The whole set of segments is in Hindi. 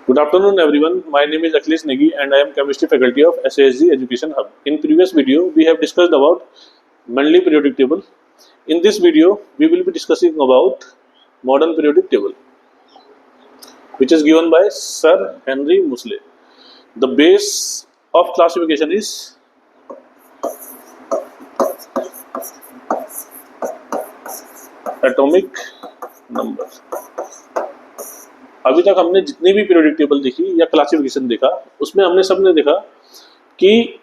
Good afternoon, everyone. My name is Akhilesh Negi, and I am chemistry faculty of SASG Education Hub. In previous video, we have discussed about Manley periodic table. In this video, we will be discussing about modern periodic table, which is given by Sir Henry Moseley. The base of classification is atomic number. अभी तक हमने जितनी भी पीरियोडिक टेबल देखी या क्लासिफिकेशन देखा, उसमें हमने सबने देखा कि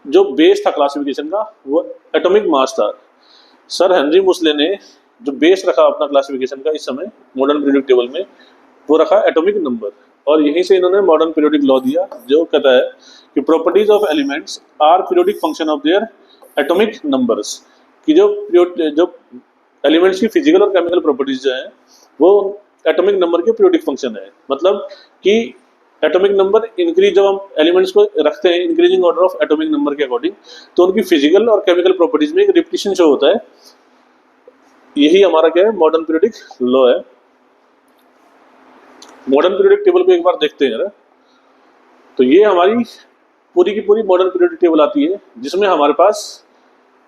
जो बेस था क्लासिफिकेशन का वो एटॉमिक मास था। सर हेनरी मोसले ने जो बेस रखा अपना क्लासिफिकेशन का इस समय मॉडर्न पीरियोडिक टेबल में, वो रखा एटॉमिक नंबर, और यहीं से इन्होंने मॉडर्न पीरियोडिक लॉ दिया जो कहता है कि properties of elements are periodic function of their atomic numbers, कि जो एलिमेंट्स की फिजिकल और केमिकल प्रॉपर्टीज जो है वो एटॉमिक नंबर के पीरियोडिक फंक्शन है। मतलब कि एटॉमिक नंबर इंक्रीज, जब हम एलिमेंट्स को रखते हैं increasing order of atomic number के अकॉर्डिंग, तो उनकी फिजिकल और केमिकल प्रॉपर्टीज में एक रिपीटिशन शो होता है। यही हमारा क्या है, मॉडर्न पीरियोडिक लॉ है। मॉडर्न पीरियोडिक टेबल को एक बार देखते हैं जरा। तो ये हमारी पूरी की पूरी मॉडर्न पीरियोडिक टेबल आती है, जिसमें हमारे पास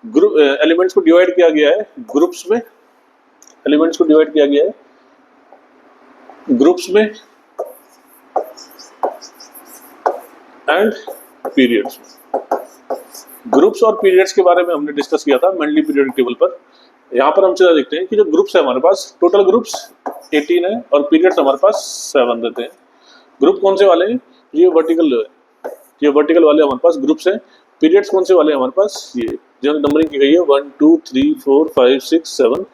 ग्रुप एलिमेंट्स को डिवाइड किया गया है ग्रुप्स में। एलिमेंट्स को डिवाइड किया गया है ग्रुप्स में एंड पीरियड्स में। ग्रुप्स और पीरियड्स के बारे में हमने डिस्कस किया था मैंडली पीरियोडिक टेबल पर। यहाँ पर हम चला देखते हैं कि जो ग्रुप्स है हमारे पास, टोटल ग्रुप्स 18 है और पीरियड्स हमारे पास 7 रहते हैं। ग्रुप कौन से वाले हैं? ये वर्टिकल है, ये वर्टिकल वाले हमारे पास ग्रुप्स हैं। पीरियड्स कौन से वाले हैं हमारे पास? ये जो नंबरिंग की गई है 1 2 3 4 5 6 7।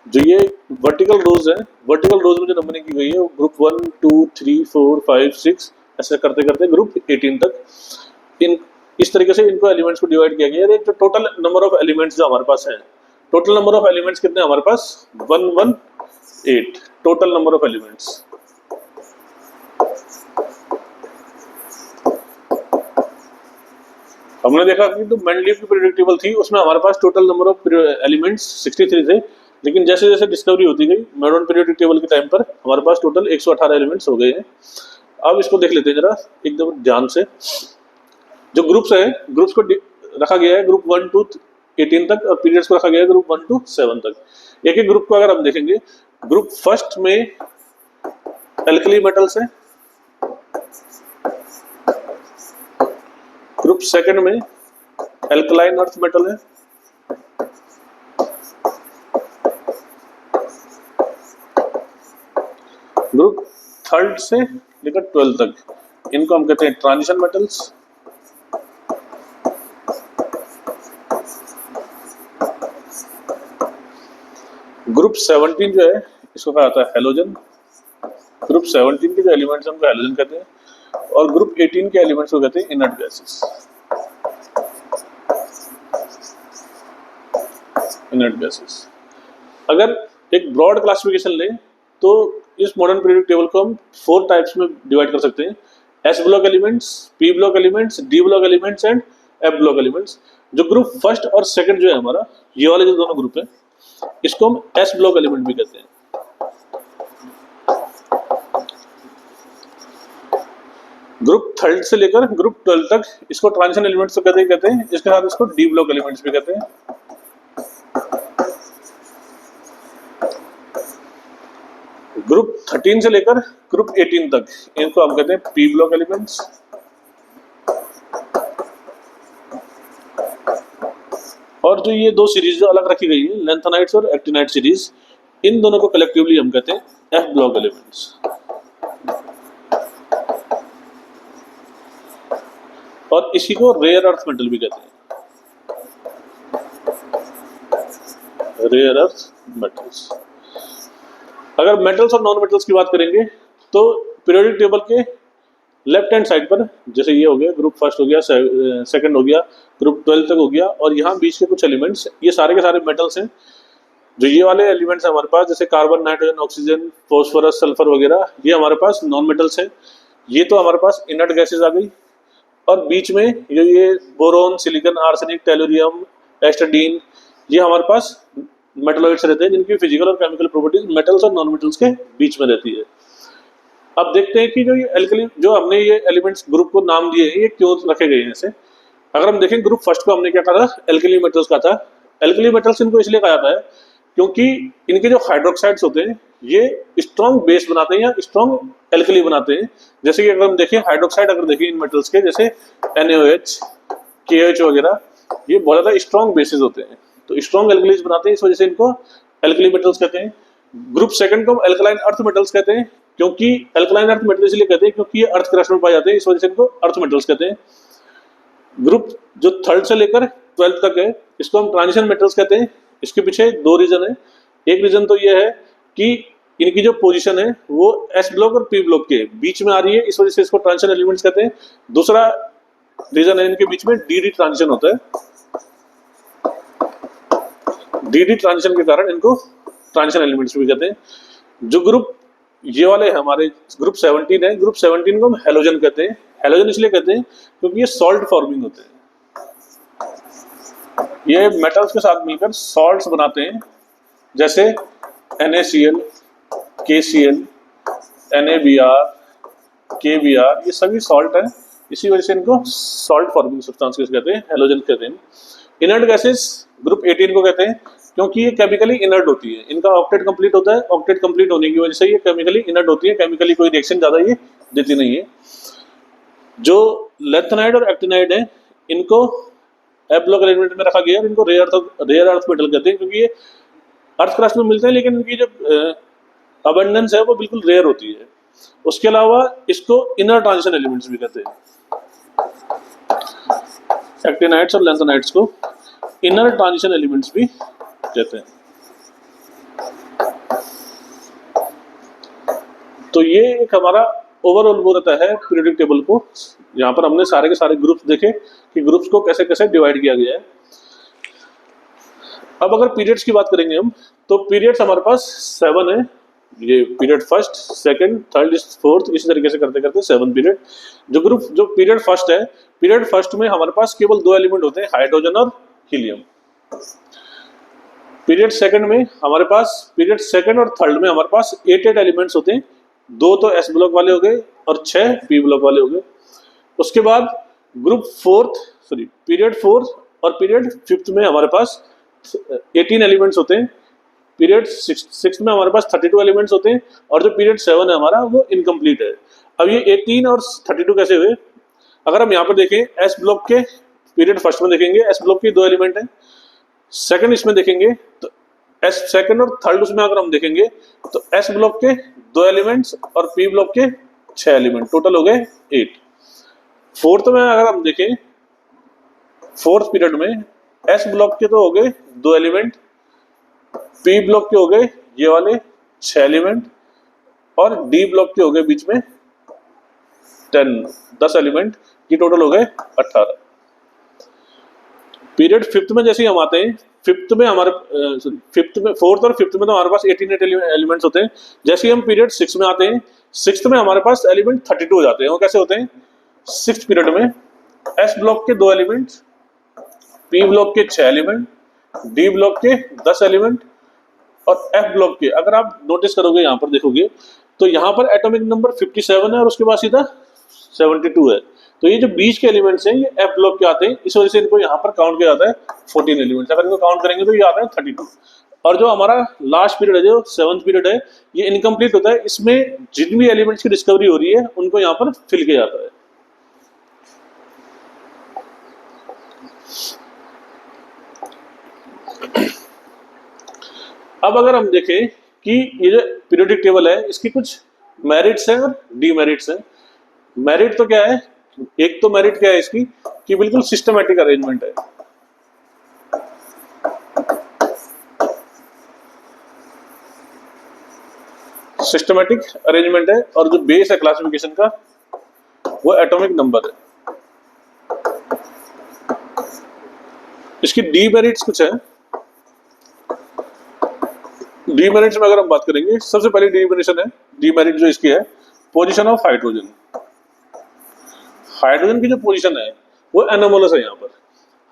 जो ये वर्टिकल रोज है, वर्टिकल रोज में जो नंबरिंग की गई है वो ग्रुप 1 2 3 4 5 6 ऐसे करते करते ग्रुप 18 तक। इस तरीके से इनको एलिमेंट्स को डिवाइड किया गया है। जो टोटल नंबर ऑफ एलिमेंट्स जो हमारे पास है, टोटल नंबर ऑफ एलिमेंट्स कितने हमारे पास? 118 टोटल नंबर ऑफ एलिमेंट्स। हमने देखा कि जो मैंडली की पीरियोडिक टेबल थी उसमें हमारे पास टोटल नंबर ऑफ एलिमेंट्स 63 थे, लेकिन जैसे जैसे डिस्कवरी होती गई मॉडर्न पीरियोडिक टेबल के टाइम पर हमारे पास टोटल 118 एलिमेंट्स हो गए हैं। अब इसको देख लेते हैं जरा एकदम ध्यान से। जो ग्रुप्स है, ग्रुप्स को रखा गया है ग्रुप 1 to 18 तक, और पीरियड्स को रखा गया है ग्रुप 1 to 7 तक। एक एक ग्रुप को अगर हम देखेंगे, ग्रुप फर्स्ट में एल्कली मेटल्स है, ग्रुप सेकंड में एल्कलाइन अर्थ मेटल है, ग्रुप थर्ड से लेकर 12 तक इनको हम कहते हैं ट्रांजिशन मेटल्स। ग्रुप 17 जो है इसको कहा जाता है हैलोजन। ग्रुप 17 के जो एलिमेंट्स हैं उनको हैलोजन कहते हैं, और ग्रुप 18 के एलिमेंट्स को कहते हैं इनर्ट गैसेस। Inert gases. अगर एक ब्रॉड क्लासिफिकेशन लें तो इस मॉडर्न पीरियोडिक टेबल को हम 4 टाइप्स में डिवाइड कर सकते हैं: S block elements, P block elements, D block elements and F block elements. जो ग्रुप फर्स्ट और सेकंड जो है हमारा, ये वाले जो दोनों ग्रुप है, इसको हम एस ब्लॉक एलिमेंट भी कहते हैं। ग्रुप थर्ड से लेकर ग्रुप 12 तक इसको ट्रांजिशन एलिमेंट्स तो कहते हैं। इसके साथ इसको डी ब्लॉक एलिमेंट्स भी कहते हैं। ग्रुप 13 से लेकर ग्रुप 18 तक इनको हम कहते हैं पी ब्लॉक एलिमेंट्स। और जो ये दो सीरीज जो अलग रखी गई है, लैंथेनाइट्स और एक्टिनाइट सीरीज, इन दोनों को कलेक्टिवली हम कहते हैं एफ ब्लॉक एलिमेंट्स। और इसी को रेयर अर्थ मेटल भी कहते हैं, रेयर अर्थ मेटल्स। अगर मेटल्स और नॉन मेटल्स की बात करेंगे तो पीरियोडिक टेबल के लेफ्ट हैंड साइड पर, जैसे ये हो गया ग्रुप फर्स्ट हो गया, सेकंड हो गया, ग्रुप 12 तक हो गया, और यहाँ बीच के कुछ एलिमेंट्स, ये सारे के सारे मेटल्स हैं। जो ये वाले एलिमेंट्स हैं हमारे पास, जैसे carbon, nitrogen, oxygen, phosphorus, sulphur वगैरह, ये हमारे पास नॉन मेटल्स हैं। ये तो हमारे पास इनर्ट गैसेज आ गई। और बीच में ये बोरोन, सिलिकॉन, आर्सेनिक, टेलुरियम, एस्टडीन, ये हमारे पास मेटलॉइड्स रहते हैं जिनकी फिजिकल और केमिकल प्रॉपर्टीज मेटल्स और नॉन मेटल्स के बीच में रहती है। अब देखते हैं कि जो ये एल्कली, जो हमने ये एलिमेंट्स ग्रुप को नाम दिए हैं, ये क्यों रखे गए हैं ऐसे। अगर हम देखें ग्रुप फर्स्ट को हमने क्या कहा था, एल्कली मेटल्स का था। एल्कली मेटल्स इनको इसलिए कहा जाता है क्योंकि इनके जो हाइड्रोक्साइड्स होते हैं ये स्ट्रॉन्ग बेस बनाते हैं या स्ट्रॉन्ग एल्कली बनाते हैं। जैसे कि अगर हम देखें हाइड्रोक्साइड, अगर देखें इन मेटल्स के, जैसे NaOH, KOH वगैरह, ये बहुत ज्यादा स्ट्रॉन्ग बेसिस होते हैं, तो स्ट्रॉन्ग एल्कलीज बनाते हैं, इस वजह से इनको एल्कली मेटल्स कहते हैं। ग्रुप सेकंड को एल्कलाइन अर्थ मेटल्स कहते हैं, क्योंकि एल्कलाइन अर्थ मेटल इसलिए कहते हैं क्योंकि ये अर्थ क्रस्ट में पाए जाते हैं, इस वजह से इनको अर्थ मेटल्स कहते हैं। ग्रुप जो थर्ड से लेकर 12th तक है, इसको हम ट्रांजिशन मेटल्स कहते हैं। इसके पीछे दो रीजन है। एक रीजन तो ये है कि इनकी जो पोजीशन है वो S ब्लॉक और P ब्लॉक के बीच में आ रही है, इस वजह से इसको ट्रांजिशन एलिमेंट्स कहते हैं। दूसरा रीजन है इनके बीच में DD ट्रांजिशन होता है, DD ट्रांजिशन के कारण इनको ट्रांजिशन एलिमेंट्स भी कहते हैं। जो ग्रुप ये वाले हमारे ग्रुप 17 है, ग्रुप 17 को हम हेलोजन कहते हैं। हेलोजन इसलिए कहते हैं क्योंकि ये सॉल्ट फॉर्मिंग होते हैं, ये मेटल्स के साथ मिलकर सॉल्ट्स बनाते हैं, जैसे NaCl, KCl, NaBr, KBr, ये सभी सॉल्ट है, इसी वजह से इनको सॉल्ट फॉर्मिंग सब्सटेंसेस कहते हैं, हेलोजन कहते हैं। इनर्ट गैसेस ग्रुप 18 को कहते हैं क्योंकि ये केमिकली इनर्ट होती है, इनका ऑक्टेट कंप्लीट होता है, ऑक्टेट कंप्लीट होने की वजह से ये केमिकली इनर्ट होती है, केमिकली कोई रिएक्शन ज्यादा ये देती नहीं है। जो लेंथेनाइड और एक्टिनाइड है, इनको F ब्लॉक अरेंजमेंट में रखा गया है, इनको रेयर अर्थ मेटल कहते हैं क्योंकि ये अर्थ क्रस्ट में मिलते हैं, लेकिन इनकी जो अबंडेंस है वो बिल्कुल रेयर होती है। उसके अलावा इसको इनर ट्रांजिशन एलिमेंट्स भी कहते हैं, एक्टिनाइड्स और लेंथेनाइड्स को इनर ट्रांजिशन एलिमेंट्स भी कहते हैं। तो ये एक हमारा ओवरऑल वो रहता है पीरियोडिक टेबल को। यहाँ पर हमने सारे के सारे ग्रुप्स देखे कि ग्रुप्स को कैसे कैसे डिवाइड किया गया है। अब अगर पीरियड्स की बात करेंगे हम, तो पीरियड्स हमारे पास 7 है। ये period first, second, third, fourth, इसी तरीके से करते करते 7 पीरियड। जो पीरियड फर्स्ट है, पीरियड फर्स्ट में हमारे पास केवल 2 एलिमेंट होते हैं, हाइड्रोजन और हीलियम। पीरियड सेकंड में हमारे पास, पीरियड सेकंड और थर्ड में हमारे पास 8 एलिमेंट्स होते हैं, 2 तो S ब्लॉक वाले हो गए और 6 P ब्लॉक वाले हो गए। उसके बाद पीरियड फोर्थ और पीरियड फिफ्थ में हमारे पास 18 एलिमेंट्स होते हैं, पीरियड सिक्स में हमारे पास 32 एलिमेंट्स होते हैं, और जो पीरियड 7 है हमारा वो इनकम्प्लीट है। अब ये 18 और 32 कैसे हुए? अगर हम यहाँ पर देखें S ब्लॉक के पीरियड फर्स्ट में देखेंगे S ब्लॉक के 2 एलिमेंट हैं, सेकंड इसमें देखेंगे तो S सेकंड और थर्ड उसमें अगर हम देखेंगे तो S ब्लॉक के 2 एलिमेंट्स और P ब्लॉक के 6 एलिमेंट, टोटल हो गए 8। फोर्थ में अगर हम देखें, फोर्थ पीरियड में S ब्लॉक के तो हो गए 2 एलिमेंट, P ब्लॉक के हो गए ये वाले 6 एलिमेंट, और D ब्लॉक के हो गए बीच में 10 एलिमेंट, ये टोटल हो गए 18। पीरियड फिफ्थ में जैसे ही हम आते हैं, फोर्थ और फिफ्थ में तो हमारे पास 18 एलिमेंट्स होते हैं। जैसे ही हम पीरियड 6 में आते हैं, सिक्स्थ में हमारे पास एलिमेंट 32 हो जाते हैं। वो कैसे होते हैं? सिक्स्थ पीरियड में S ब्लॉक के 2 एलिमेंट, P ब्लॉक के 6 एलिमेंट, D ब्लॉक के 10 एलिमेंट, और F ब्लॉक के, अगर आप नोटिस करोगे यहाँ पर देखोगे तो यहाँ पर एटॉमिक नंबर 57 है और उसके बाद सीधा 72 है। तो ये जो बीच के एलिमेंट्स हैं ये F ब्लॉक के आते हैं, इस वजह से इनको यहाँ पर काउंट किया जाता है 14 एलिमेंट्स। अगर इनको काउंट करेंगे तो ये आता है 32। और जो हमारा लास्ट पीरियड है, जो 7th पीरियड है, ये इनकम्प्लीट होता है। इसमें जिन भी एलिमेंट्स की डिस्कवरी हो रही है उनको यहाँ पर फिल किया जाता है। अब अगर हम देखें कि ये जो पीरियोडिक टेबल है इसकी कुछ मेरिट्स हैं और डीमेरिट्स हैं। मेरिट तो क्या है? एक तो मेरिट क्या है इसकी कि बिल्कुल सिस्टमैटिक अरेंजमेंट है। सिस्टमैटिक अरेंजमेंट है, और जो बेस है क्लासिफिकेशन का वो एटॉमिक नंबर है। इसकी डीमेरिट्स कुछ है। डीमेरिट्स में अगर हम बात करेंगे, सबसे पहले डीमेरिट जो इसकी है, पोजीशन ऑफ हाइड्रोजन। हाइड्रोजन की जो पोजीशन है वो एनोमलस है। यहाँ पर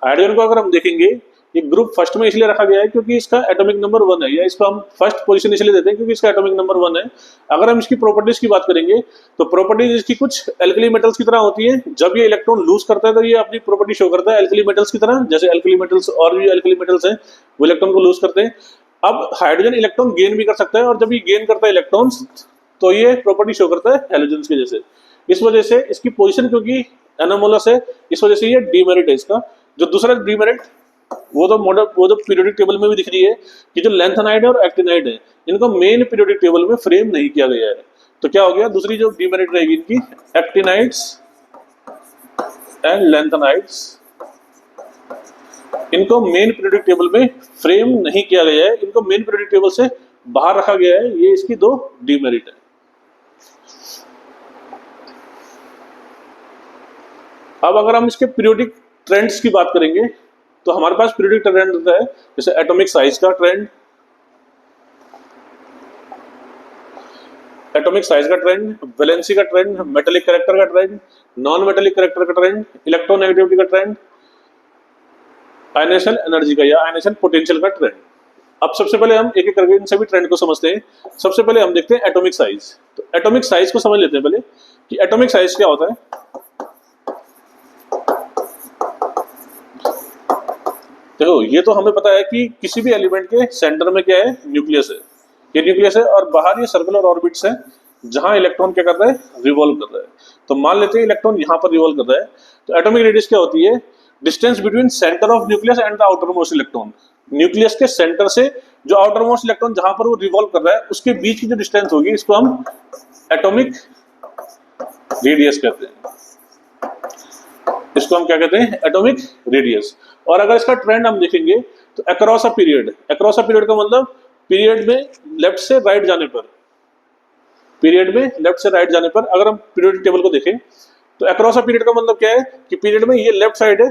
हाइड्रोजन को अगर हम देखेंगे ये ग्रुप फर्स्ट में इसलिए रखा गया है क्योंकि इसका एटॉमिक नंबर 1 है, या इसको हम फर्स्ट पोजीशन इसलिए देते हैं क्योंकि इसका एटॉमिक नंबर 1 है। अगर हम इसकी प्रॉपर्टीज की बात करेंगे तो प्रॉपर्टीज इसकी कुछ एल्कली मेटल्स की तरह होती है। जब ये इलेक्ट्रॉन लूज करता है तो ये अपनी प्रॉपर्टी शो करता है एल्कली मेटल्स की तरह, जैसे एल्कली मेटल्स और भी एल्कली मेटल्स हैं वो इलेक्ट्रॉन को लूज करते हैं। अब हाइड्रोजन इलेक्ट्रॉन गेन भी कर सकता है, और जब ये गेन करता है इलेक्ट्रॉन्स तो ये प्रॉपर्टी शो करता है हैलोजन्स के जैसे। इस वजह से इसकी पोजीशन क्योंकि एनोमोलस है, इस वजह से ये डीमेरिट है इसका। जो दूसरा डीमेरिट वो तो पीरियोडिक टेबल में भी दिख रही है कि जो लैंथेनाइड है और एक्टिनाइड है इनको मेन पीरियोडिक टेबल में फ्रेम नहीं किया गया है। तो क्या हो गया, दूसरी जो डीमेरिट रहेगी इनकी, एक्टिनाइड्स एंड लैंथेनाइड्स, इनको मेन पीरियोडिक टेबल में फ्रेम नहीं किया गया है, इनको मेन पीरियोडिक टेबल से बाहर रखा गया है। ये इसकी दो डीमेरिट है। अब अगर हम इसके पीरियोडिक ट्रेंड्स की बात करेंगे तो हमारे पास पीरियोडिक ट्रेंड होता है, जैसे एटॉमिक साइज का ट्रेंड, एटॉमिक साइज का ट्रेंड, वैलेंसी का ट्रेंड, मेटेलिक कैरेक्टर का ट्रेंड, नॉन मेटेलिक कैरेक्टर का ट्रेंड, इलेक्ट्रोनेगेटिविटी का ट्रेंड, आयनेशन एनर्जी का या आयनेशन पोटेंशियल का ट्रेंड। अब सबसे पहले हम एक एक करके इन सभी ट्रेंड को समझते हैं। सबसे पहले हम देखते हैं एटॉमिक साइज। तो एटॉमिक साइज को समझ लेते हैं पहले कि एटॉमिक साइज क्या होता है। देखो, ये तो हमें पता है कि किसी भी एलिमेंट के सेंटर में क्या है, न्यूक्लियस है। ये न्यूक्लियस है और बाहर ये सर्कुलर ऑर्बिट्स है जहां इलेक्ट्रॉन क्या कर रहा है, रिवॉल्व कर रहा है। तो मान लेते हैं इलेक्ट्रॉन यहाँ पर रिवॉल्व कर रहा है, तो एटॉमिक रेडियस क्या होती है, distance between centre of nucleus and the outer most electron. Nucleus के सेंटर से जो आउटर मोस्ट इलेक्ट्रॉन जहां पर वो रिवॉल्व कर रहा है उसके बीच की जो डिस्टेंस होगी इसको हम एटॉमिक रेडियस कहते हैं। इसको हम क्या कहते हैं, एटॉमिक रेडियस। और अगर इसका ट्रेंड हम देखेंगे तो across a period, across a period का मतलब पीरियड में लेफ्ट से राइट जाने पर, पीरियड में लेफ्ट से राइट जाने पर अगर हम पीरियोडिक टेबल को देखें तो अक्रॉस अ पीरियड का मतलब क्या है कि पीरियड में ये लेफ्ट साइड है,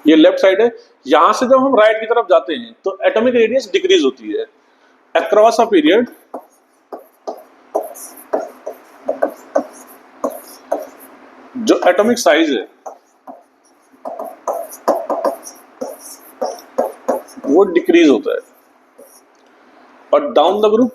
ये लेफ्ट साइड है, यहां से जब हम राइट की तरफ जाते हैं तो एटॉमिक रेडियस डिक्रीज होती है। अक्रॉस अ पीरियड जो एटॉमिक साइज है वो डिक्रीज होता है, और down the group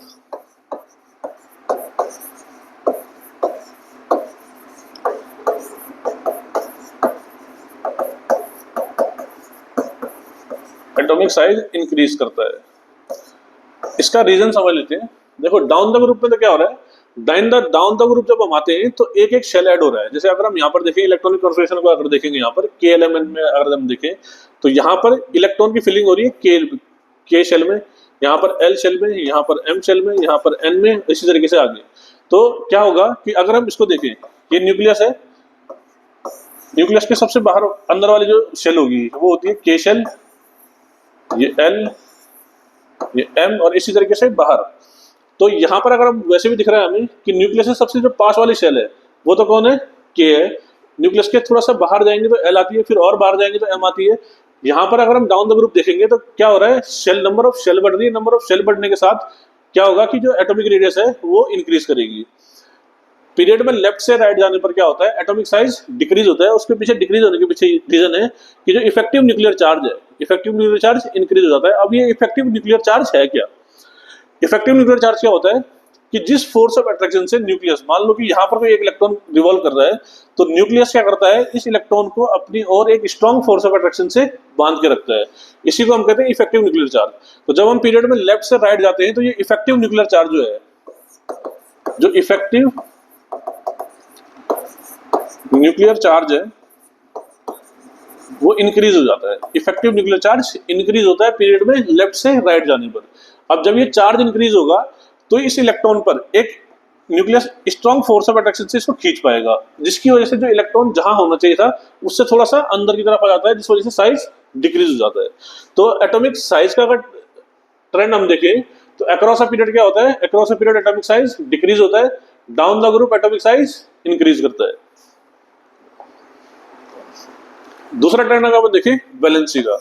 atomic size increase करता है। इसका रीजन समझ लेते हैं। देखो, डाउन द ग्रुप में तो क्या हो रहा है, डाउन द ग्रुप जब हम आते हैं तो एक एक शेल ऐड हो रहा है। जैसे अगर हम यहाँ पर देखें इलेक्ट्रॉनिक कॉन्फ़िगरेशन को, अगर देखेंगे यहाँ पर के एलिमेंट में अगर हम देखें तो यहाँ पर इलेक्ट्रॉन की फिलिंग हो रही है के शेल में, यहाँ पर एल शेल में, यहाँ पर एम शेल में, यहाँ पर एन में, इसी तरीके से आगे। तो क्या होगा कि अगर हम इसको देखें, ये न्यूक्लियस है, न्यूक्लियस के सबसे बाहर अंदर वाली जो शेल होगी वो होती है के शेल, ये एल, ये एम, और इसी तरीके से बाहर। तो यहाँ पर अगर हम वैसे भी दिख रहा है हमें कि न्यूक्लियस से सबसे जो पास वाली शेल है वो तो कौन है, के है। न्यूक्लियस के थोड़ा सा बाहर जाएंगे तो एल आती है, फिर और बाहर जाएंगे तो एम आती है। यहाँ पर अगर हम डाउन द ग्रुप देखेंगे तो क्या हो रहा है, शेल नंबर ऑफ शेल बढ़ रही है, नंबर ऑफ शेल बढ़ने के साथ क्या होगा कि जो एटॉमिक रेडियस है वो इंक्रीज करेगी। पीरियड में लेफ्ट से राइट जाने पर क्या होता है, एटॉमिक साइज डिक्रीज होता है। उसके पीछे डिक्रीज होने के पीछे रीजन है कि जो इफेक्टिव न्यूक्लियर चार्ज है, इफेक्टिव न्यूक्लियर चार्ज इंक्रीज हो जाता है। अब ये इफेक्टिव न्यूक्लियर चार्ज है क्या, इफेक्टिव न्यूक्लियर चार्ज क्या होता है कि जिस फोर्स ऑफ अट्रैक्शन से न्यूक्लियस, मान लो कि यहाँ पर कोई एक इलेक्ट्रॉन रिवॉल्व कर रहा है तो न्यूक्लियस क्या करता है, इस इलेक्ट्रॉन को अपनी और एक स्ट्रॉन्ग फोर्स ऑफ अट्रैक्शन से बांध के रखता है। इसी को हम कहते हैं इफेक्टिव न्यूक्लियर चार्ज। तो जब हम पीरियड में लेफ्ट से राइट जाते हैं तो ये इफेक्टिव न्यूक्लियर चार्ज जो है, जो इफेक्टिव न्यूक्लियर चार्ज है वो इंक्रीज हो जाता है। इफेक्टिव न्यूक्लियर चार्ज इंक्रीज होता है पीरियड में लेफ्ट से राइट जाने पर। अब जब ये चार्ज इंक्रीज होगा तो इस इलेक्ट्रॉन पर एक nucleus strong force of attraction से इसको खींच पाएगा, जिसकी वजह से जो इलेक्ट्रॉन जहां होना चाहिए था उससे थोड़ा सा अंदर की तरफ आ जाता है, जिस वजह से साइज डिक्रीज हो जाता है। तो एटॉमिक साइज का अगर ट्रेंड हम देखें तो अक्रॉस अ पीरियड क्या होता है, across a period atomic size decrease होता है, down the group atomic size increase करता है। दूसरा ट्रेंड अगर आप देखें वैलेंसी का,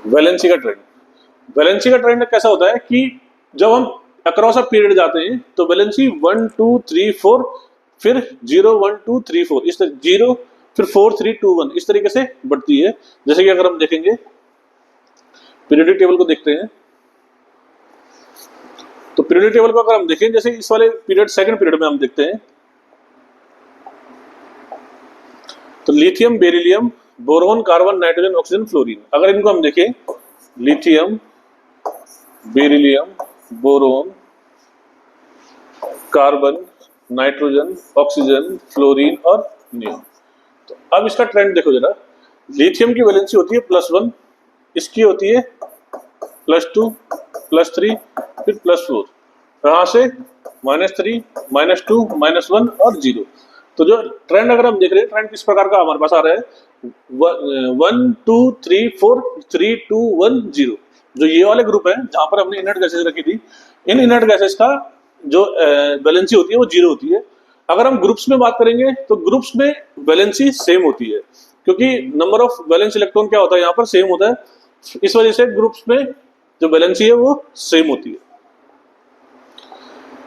वैलेंसी का ट्रेंड कैसा होता है कि जब हम अक्रॉस अ पीरियड जाते हैं तो वैलेंसी 1 2 3 4 फिर 0 1 2 3 4 इस तरह 0 फिर 4 3 2 1 इस तरीके से बढ़ती है। जैसे कि अगर हम देखेंगे पीरियोडिक टेबल को देखते हैं तो पीरियोडिक टेबल को अगर हम देखें जैसे इस वाले पीरियड सेकंड पीरियड में हम देखते हैं तो lithium beryllium boron carbon nitrogen oxygen fluorine, अगर इनको हम देखें lithium beryllium boron carbon nitrogen oxygen fluorine और नियॉन। तो अब इसका ट्रेंड देखो जरा, लिथियम की वैलेंसी होती है +1, इसकी होती है +2 +3 फिर +4, यहाँ से -3 -2 -1 और 0। तो जो ट्रेंड अगर हम देख रहे हैं ट्रेंड किस प्रकार का हमारे पास आ रहा है 1 2 3 4 3 2 1 0। जो ये वाले ग्रुप है जहां पर हमने इनर्ट गैसेस रखी थी, इन इनर्ट गैसेस का जो वैलेंसी होती है वो 0 होती है। अगर हम ग्रुप्स में बात करेंगे तो ग्रुप्स में वैलेंसी सेम होती है, क्योंकि नंबर ऑफ वैलेंस इलेक्ट्रॉन क्या होता है यहाँ पर सेम होता है, इस वजह से ग्रुप्स में जो वैलेंसी है वो सेम होती है।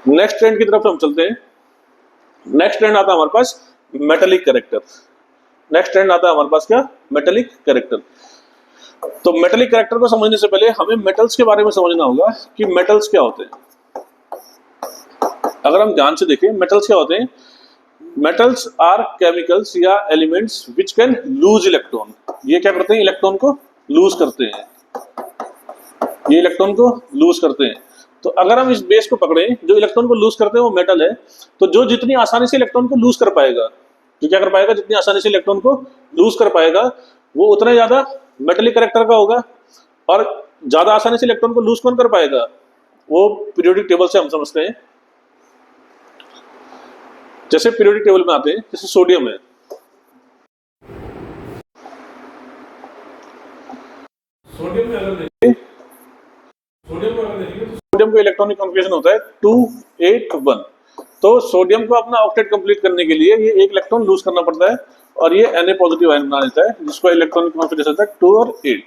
नेक्स्ट ट्रेंड की तरफ हम चलते हैं। नेक्स्ट ट्रेंड आता है हमारे पास मेटेलिक कैरेक्टर। नेक्स्ट ट्रेंड आता है हमारे पास क्या, मेटेलिक कैरेक्टर। तो मेटेलिक कैरेक्टर को समझने से पहले हमें मेटल्स के बारे में समझना होगा कि मेटल्स क्या होते हैं। अगर हम ध्यान से देखें मेटल्स क्या होते हैं, मेटल्स आर केमिकल्स या elements which can lose electron. ये क्या करते हैं, इलेक्ट्रॉन को लूज करते हैं, ये इलेक्ट्रॉन को लूज करते हैं। तो अगर हम इस बेस को पकड़े जो इलेक्ट्रॉन को लूज करते हैं वो मेटल है, तो जो जितनी आसानी से इलेक्ट्रॉन को लूज कर पाएगा, जो क्या कर पाएगा, जितनी आसानी से इलेक्ट्रॉन को लूज कर पाएगा वो उतना ज्यादा मेटेलिक कैरेक्टर का होगा। और ज्यादा आसानी से इलेक्ट्रॉन को लूज कौन कर पाएगा, वो पीरियोडिक टेबल से हम समझते हैं। जैसे पीरियोडिक टेबल में आते हैं, जैसे सोडियम है, सोडियम में अगर देखिए तो सोडियम का इलेक्ट्रॉनिक कॉन्फ़िगरेशन होता है 2 8 1। तो सोडियम को अपना ऑक्टेट कंप्लीट करने के लिए ये एक इलेक्ट्रॉन लूज करना पड़ता है और ये Na पॉजिटिव आयन बना देता है, जिसका इलेक्ट्रॉनिक कॉन्फ़िगरेशन होता है 2 और 8।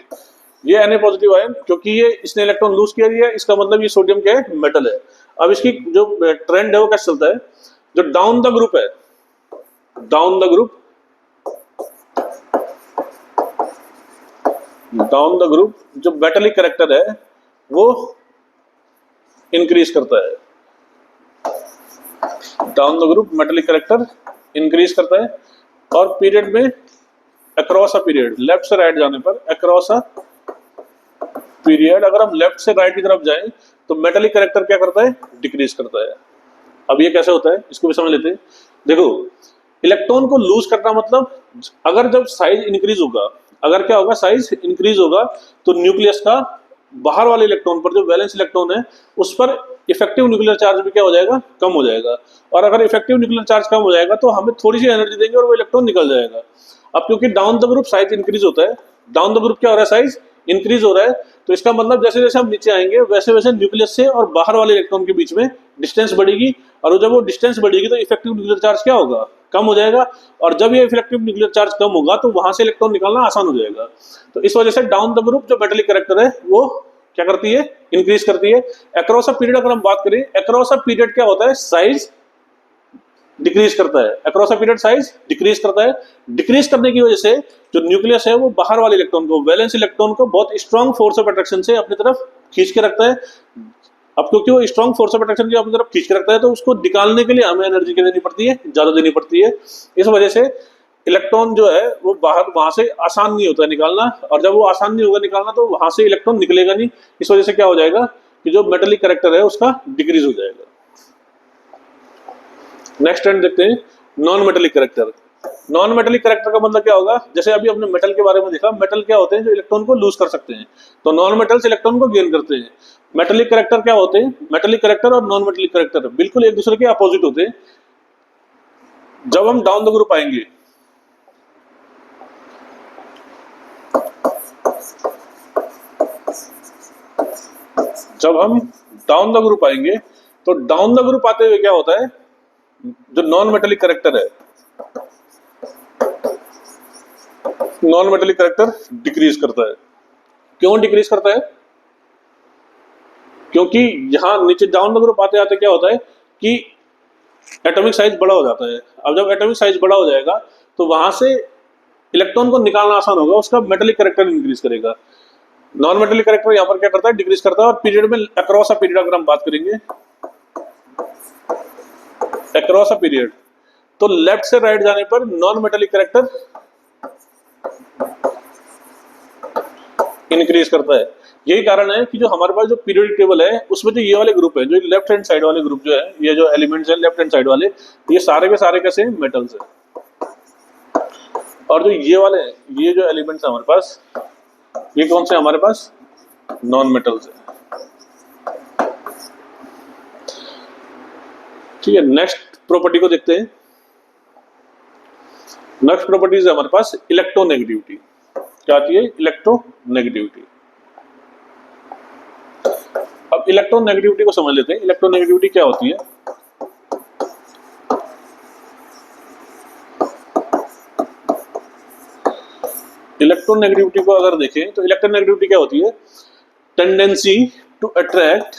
ये Na पॉजिटिव आयन, क्योंकि ये इसने इलेक्ट्रॉन लूज किया दिया, इसका मतलब ये सोडियम क्या है, मेटल है। अब इसकी जो ट्रेंड है वो कैसे चलता है, जो डाउन द ग्रुप है, डाउन द ग्रुप जो मेटेलिक कैरेक्टर है वो इंक्रीज करता है। Down the group metallic character increase करता है और पीरियड में अक्रॉस अ पीरियड, लेफ्ट से राइट जाने पर अक्रॉस अ पीरियड, अगर हम लेफ्ट से राइट की तरफ जाएं तो मेटेलिक कैरेक्टर क्या करता है, डिक्रीज करता है। अब ये कैसे होता है इसको भी समझ लेते हैं। देखो, इलेक्ट्रॉन को लूज करना मतलब अगर जब साइज इंक्रीज होगा, अगर क्या होगा, साइज इंक्रीज होगा तो न्यूक्लियस का बाहर वाले इलेक्ट्रॉन पर जो वैलेंस इलेक्ट्रॉन है उस पर इफेक्टिव न्यूक्लियर चार्ज भी क्या हो जाएगा, कम हो जाएगा। और अगर इफेक्टिव न्यूक्लियर चार्ज कम हो जाएगा तो हमें थोड़ी सी एनर्जी देंगे और वो इलेक्ट्रॉन निकल जाएगा। अब क्योंकि down the group size increase होता है, डाउन द ग्रुप क्या हो रहा है, साइज इंक्रीज हो रहा है, तो इसका मतलब जैसे जैसे हम नीचे आएंगे वैसे वैसे न्यूक्लियस से और बाहर वाले इलेक्ट्रॉन के बीच में डिस्टेंस बढ़ेगी, और जब वो डिस्टेंस बढ़ेगी तो इफेक्टिव न्यूक्लियर चार्ज क्या होगा, कम हो जाएगा। और जब ये इफेक्टिव न्यूक्लियर चार्ज कम होगा तो वहां से इलेक्ट्रॉन निकालना आसान हो जाएगा। तो इस वजह से डाउन द ग्रुप जो मेटेलिक कैरेक्टर है वो क्या करती है, इंक्रीज करती है। अक्रॉस अ पीरियड अगर हम बात करें, अक्रॉस अ पीरियड क्या होता है, साइज डिक्रीज करता है, across a period size decrease करता है। डिक्रीज करने की वजह से जो न्यूक्लियस है वो बाहर वाले इलेक्ट्रॉन को, वैलेंस इलेक्ट्रॉन को बहुत स्ट्रॉन्ग फोर्स ऑफ अट्रैक्शन से अपनी तरफ खींच के रखता है। अब क्योंकि वो स्ट्रॉन्ग फोर्स ऑफ अट्रैक्शन की अपनी तरफ खींच के रखता है तो उसको निकालने के लिए हमें एनर्जी देनी पड़ती है, ज्यादा देनी पड़ती है। इस वजह से इलेक्ट्रॉन जो है वो बाहर, वहां से आसान नहीं होता है निकालना, और जब वो आसान नहीं होगा निकालना तो वहां से इलेक्ट्रॉन निकलेगा नहीं। इस वजह से क्या हो जाएगा कि जो मेटेलिक कैरेक्टर है उसका डिक्रीज हो जाएगा। नेक्स्ट ट्रेंड देखते हैं, non metallic character. Non metallic character का मतलब क्या होगा, जैसे अभी हमने मेटल के बारे में देखा, मेटल क्या होते हैं, जो इलेक्ट्रॉन को लूज कर सकते हैं, तो नॉन मेटल्स इलेक्ट्रॉन को गेन करते हैं। मेटेलिक कैरेक्टर क्या होते हैं, मेटेलिक कैरेक्टर और नॉन मेटेलिक कैरेक्टर बिल्कुल एक दूसरे के अपोजिट होते हैं। जब हम डाउन द ग्रुप आएंगे, जब हम डाउन द ग्रुप आएंगे तो डाउन द ग्रुप आते हुए क्या होता है, जो नॉन मेटेलिक कैरेक्टर है, नॉन मेटेलिक कैरेक्टर डिक्रीज करता है। क्यों डिक्रीज करता है, क्योंकि यहाँ नीचे डाउन द ग्रुप आते आते क्या होता है कि एटॉमिक साइज बड़ा हो जाता है। अब जब एटॉमिक साइज बड़ा हो जाएगा तो वहां से इलेक्ट्रॉन को निकालना आसान होगा, उसका मेटेलिक कैरेक्टर इंक्रीज करेगा। नॉन मेटेलिक कैरेक्टर यहाँ पर क्या करता है, डिक्रीज करता है। और पीरियड में अक्रॉस अ पीरियड अगर हम बात करेंगे, अक्रॉस अ पीरियड, तो लेफ्ट से राइट जाने पर नॉन मेटेलिक कैरेक्टर इंक्रीज करता है। यही कारण है कि जो हमारे पास जो पीरियोडिक टेबल है उसमें जो ये वाले ग्रुप है, जो लेफ्ट हैंड साइड वाले ग्रुप जो है, ये जो एलिमेंट्स है लेफ्ट हैंड साइड वाले, ये सारे के सारे कैसे मेटल्स है। और जो ये वाले ये जो एलिमेंट्स है हमारे पास, ये कौन से हमारे पास, नॉन मेटल्स है। ठीक है, नेक्स्ट प्रॉपर्टी को देखते हैं। नेक्स्ट प्रॉपर्टीज है हमारे पास इलेक्ट्रोनेगेटिविटी। क्या आती है, इलेक्ट्रोनेगेटिविटी। अब इलेक्ट्रोनेगेटिविटी को समझ लेते हैं। इलेक्ट्रोनेगेटिविटी क्या होती है। इलेक्ट्रोनेगेटिविटी को अगर देखें तो इलेक्ट्रोनेगेटिविटी क्या होती है, tendency to attract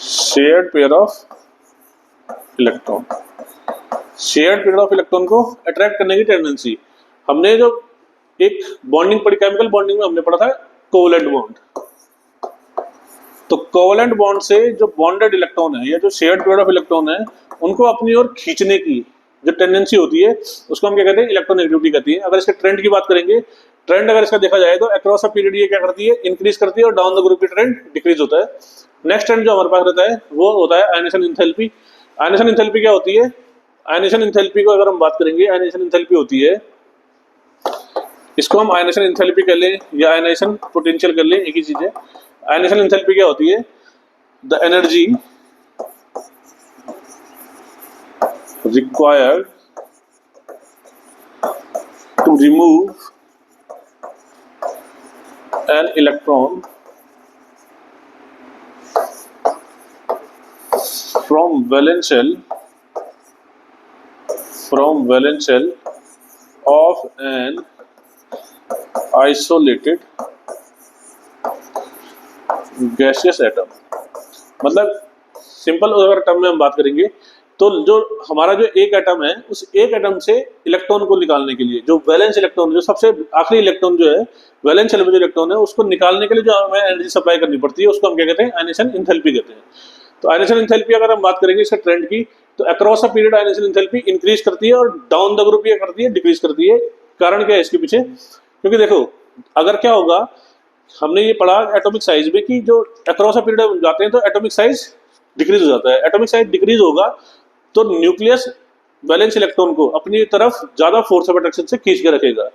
shared pair of electron. Shared pair of electron को अट्रैक्ट करने की टेंडेंसी। हमने जो एक बॉन्डिंग पढ़ी, केमिकल बॉन्डिंग में हमने पढ़ा था कोवलेंट बॉन्ड। तो कोवलेंट बॉन्ड से जो बॉन्डेड इलेक्ट्रॉन है या जो शेयर्ड पेयर ऑफ इलेक्ट्रॉन है, उनको अपनी ओर खींचने की जो टेंडेंसी होती है उसको हम क्या कहते हैं, इलेक्ट्रोनेगेटिविटी कहती है। अगर इसके ट्रेंड की बात करेंगे, ट्रेंड अगर इसका देखा जाए तो अक्रॉस अ पीरियड ये क्या करती है, इंक्रीज करती है, और डाउन द ग्रुप की ट्रेंड डिक्रीज होता है। नेक्स्ट ट्रेंड जो हमारे पास रहता है वो होता है आयनेशन इंथैल्पी। आयनेशन इंथैल्पी क्या होती है, आयनेशन इंथैल्पी को अगर हम बात करेंगे, आयनेशन इंथैल्पी होती है, इसको हम आयनेशन इंथैल्पी कर लें या आयनेशन पोटेंशियल कर लें, एक ही चीज है। आयनेशन इंथैल्पी क्या होती है, the energy required to remove an electron from valence shell of an isolated gaseous atom। मतलब सिंपल अगर टर्म में हम बात करेंगे तो जो हमारा जो एक एटम है, उस एक एटम से इलेक्ट्रॉन को निकालने के लिए जो वैलेंस इलेक्ट्रॉन, जो सबसे आखिरी इलेक्ट्रॉन जो है, वैलेंस शेल में जो इलेक्ट्रॉन है, उसको निकालने के लिए जो हमें एनर्जी सप्लाई करनी पड़ती है, उसको हम क्या कहते हैं, आयनेशन इंथैल्पी कहते हैं। तो आयनेशन इंथैल्पी अगर हम बात करेंगे इसका ट्रेंड की, तो across a period ionisation enthalpy increase करती है और डाउन द ग्रुप ये करती है, डिक्रीज करती है। कारण क्या है इसके पीछे, क्योंकि देखो अगर क्या होगा, हमने ये पढ़ा एटॉमिक साइज में कि जो अक्रॉस अ पीरियड जाते हैं तो एटॉमिक साइज डिक्रीज हो जाता है। एटॉमिक साइज डिक्रीज होगा तो न्यूक्लियस वैलेंस इलेक्ट्रॉन को अपनी तरफ ज्यादा फोर्स ऑफ अट्रैक्शन से खींच के रखेगा,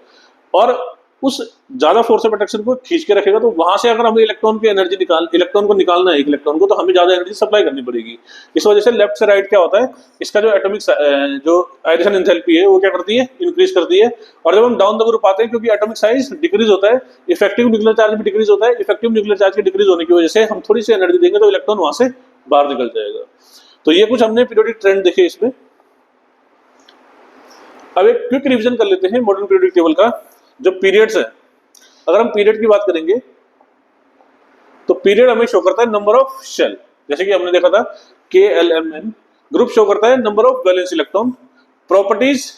और उस ज्यादा फोर्स ऑफ अट्रैक्शन को खींच के रखेगा तो वहां से अगर हमें इलेक्ट्रॉन की एनर्जी इलेक्ट्रॉन को निकालना है एक इलेक्ट्रॉन को, तो हमें ज्यादा एनर्जी सप्लाई करनी पड़ेगी। इस वजह से लेफ्ट से राइट क्या होता है, इसका जो एटॉमिक जो आयनेशन एंथैल्पी है वो क्या करती है, इंक्रीज करती है। और जब हम डाउन द ग्रुप आते हैं, क्योंकि एटॉमिक साइज डिक्रीज होता है, इफेक्टिव न्यूक्लियर चार्ज भी डिक्रीज होता है। इफेक्टिव न्यूक्लियर चार्ज के डिक्रीज होने की वजह से हम थोड़ी सी एनर्जी देंगे तो इलेक्ट्रॉन वहां से बाहर निकल जाएगा। तो ये कुछ हमने पीरियोडिक ट्रेंड देखे इसमें। अब एक क्विक रिवीजन कर लेते हैं मॉडर्न पीरियोडिक टेबल का। जो पीरियड्स है, अगर हम पीरियड की बात करेंगे तो पीरियड हमें शो करता है नंबर ऑफ शेल, जैसे कि हमने देखा था KLMN। ग्रुप शो करता है number of valence electron. Properties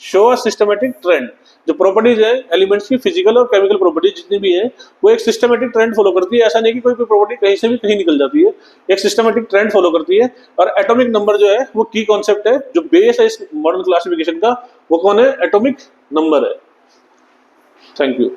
show a systematic trend. जो प्रॉपर्टीज है एलिमेंट्स की, फिजिकल और केमिकल प्रॉपर्टीज जितनी भी है, वो एक सिस्टमैटिक ट्रेंड फॉलो करती है। ऐसा नहीं कि कोई प्रॉपर्टी कहीं से भी कहीं निकल जाती है, एक सिस्टमैटिक ट्रेंड फॉलो करती है। और एटॉमिक नंबर जो है वो की कॉन्सेप्ट है, जो बेस है इस मॉडर्न क्लासिफिकेशन का, वो कौन है, एटॉमिक नंबर है। Thank you.